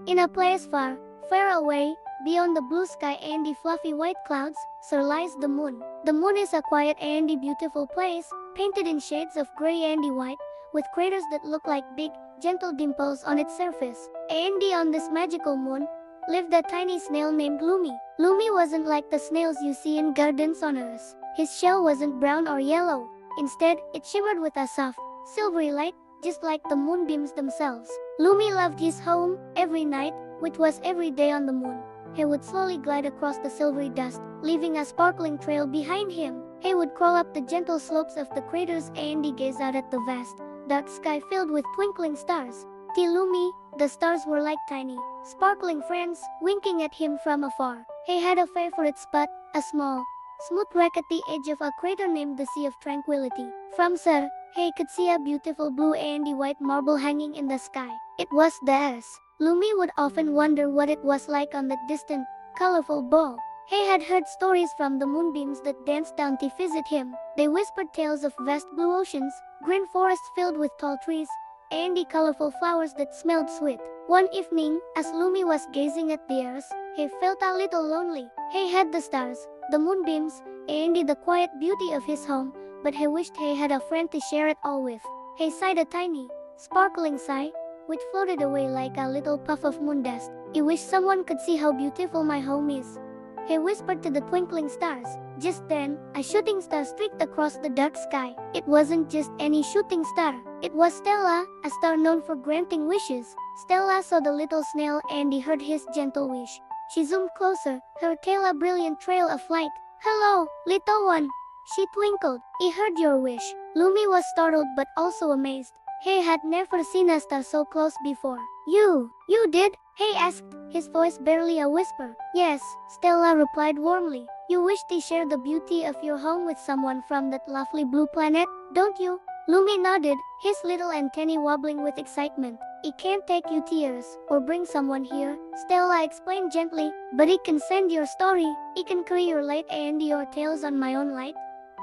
In a place far, far away, beyond the blue sky and the fluffy white clouds, there lies the moon. The moon is a quiet and beautiful place, painted in shades of gray and white, with craters that look like big, gentle dimples on its surface. And on this magical moon, lived a tiny snail named Lumi. Lumi wasn't like the snails you see in gardens on Earth. His shell wasn't brown or yellow. Instead, it shimmered with a soft, silvery light, just like the moonbeams themselves. Lumi loved his home. Every night, which was every day on the moon, he would slowly glide across the silvery dust, leaving a sparkling trail behind him. He would crawl up the gentle slopes of the craters and gaze out at the vast, dark sky filled with twinkling stars. To Lumi, the stars were like tiny, sparkling friends, winking at him from afar. He had a favorite spot, a small, smooth crack at the edge of a crater named the Sea of Tranquility. From there, he could see a beautiful blue and white marble hanging in the sky. It was theirs. Lumi would often wonder what it was like on that distant, colorful ball. He had heard stories from the moonbeams that danced down to visit him. They whispered tales of vast blue oceans, green forests filled with tall trees, and the colorful flowers that smelled sweet. One evening, as Lumi was gazing at the earth, he felt a little lonely. He had the stars, the moonbeams, and the quiet beauty of his home, but he wished he had a friend to share it all with. He sighed a tiny, sparkling sigh, which floated away like a little puff of moon dust. I wish someone could see how beautiful my home is, he whispered to the twinkling stars. Just then, a shooting star streaked across the dark sky. It wasn't just any shooting star. It was Stella, a star known for granting wishes. Stella saw the little snail and heard his gentle wish. She zoomed closer, her tail a brilliant trail of light. "Hello, little one," she twinkled. "I heard your wish." Lumi was startled but also amazed. He had never seen a star so close before. You did?" he asked, his voice barely a whisper. "Yes," Stella replied warmly. "You wish to share the beauty of your home with someone from that lovely blue planet, don't you?" Lumi nodded, his little antennae wobbling with excitement. "It can't take you tears or bring someone here," Stella explained gently, "but it can send your story. It can carry your light and your tales on my own light,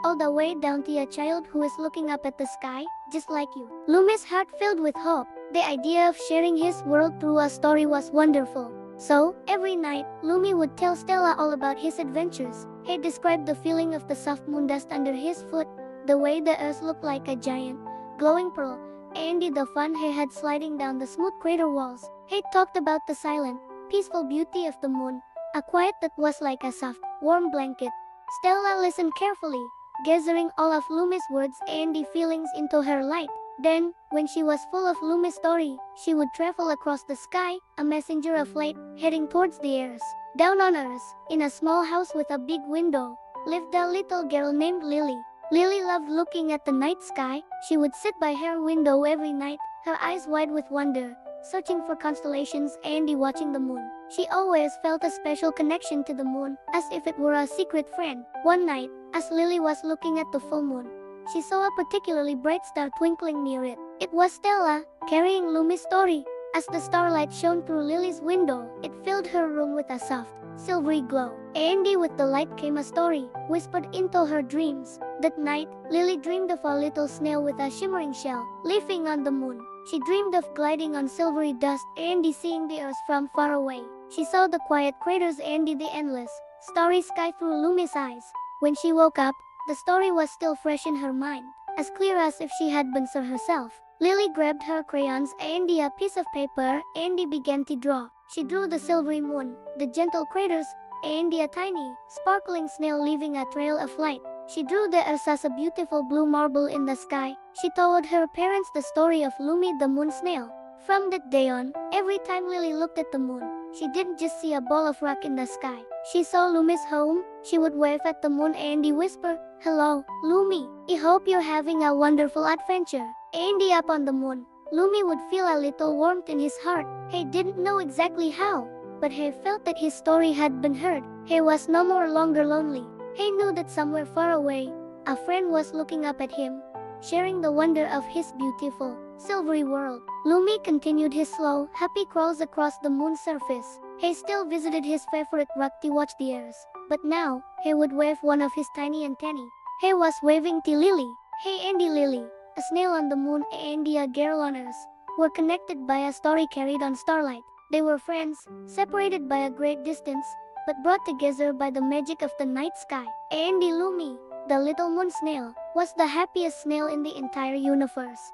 all the way down to a child who is looking up at the sky, just like you." Lumi's heart filled with hope. The idea of sharing his world through a story was wonderful. So, every night, Lumi would tell Stella all about his adventures. He described the feeling of the soft moon dust under his foot, the way the earth looked like a giant, glowing pearl, and the fun he had sliding down the smooth crater walls. He talked about the silent, peaceful beauty of the moon, a quiet that was like a soft, warm blanket. Stella listened carefully, gathering all of Lumi's words and feelings into her light. Then, when she was full of Lumi's story, she would travel across the sky, a messenger of light, heading towards the earth. Down on Earth, in a small house with a big window, lived a little girl named Lily. Lily loved looking at the night sky. She would sit by her window every night, her eyes wide with wonder, searching for constellations and watching the moon. She always felt a special connection to the moon, as if it were a secret friend. One night, as Lily was looking at the full moon, she saw a particularly bright star twinkling near it. It was Stella, carrying Lumi's story. As the starlight shone through Lily's window, it filled her room with a soft, silvery glow. And with the light came a story, whispered into her dreams. That night, Lily dreamed of a little snail with a shimmering shell, living on the moon. She dreamed of gliding on silvery dust and seeing the earth from far away. She saw the quiet craters and the endless, starry sky through Lumi's eyes. When she woke up, the story was still fresh in her mind, as clear as if she had been there herself. Lily grabbed her crayons and a piece of paper and began to draw. She drew the silvery moon, the gentle craters, and a tiny, sparkling snail leaving a trail of light. She drew the earth as a beautiful blue marble in the sky. She told her parents the story of Lumi the moon snail. From that day on, every time Lily looked at the moon, she didn't just see a ball of rock in the sky. She saw Lumi's home. She would wave at the moon and whisper, "Hello, Lumi. I hope you're having a wonderful adventure." And up on the moon, Lumi would feel a little warmth in his heart. He didn't know exactly how, but he felt that his story had been heard. He was no more longer lonely. He knew that somewhere far away, a friend was looking up at him, sharing the wonder of his beautiful, silvery world. Lumi continued his slow, happy crawls across the moon's surface. He still visited his favorite rock to watch the earth, but now, he would wave one of his tiny antennae. He was waving to Lily. He and Lily, a snail on the moon and a girl on Earth, were connected by a story carried on starlight. They were friends, separated by a great distance, but brought together by the magic of the night sky. Andy Lumi, the little moon snail, was the happiest snail in the entire universe.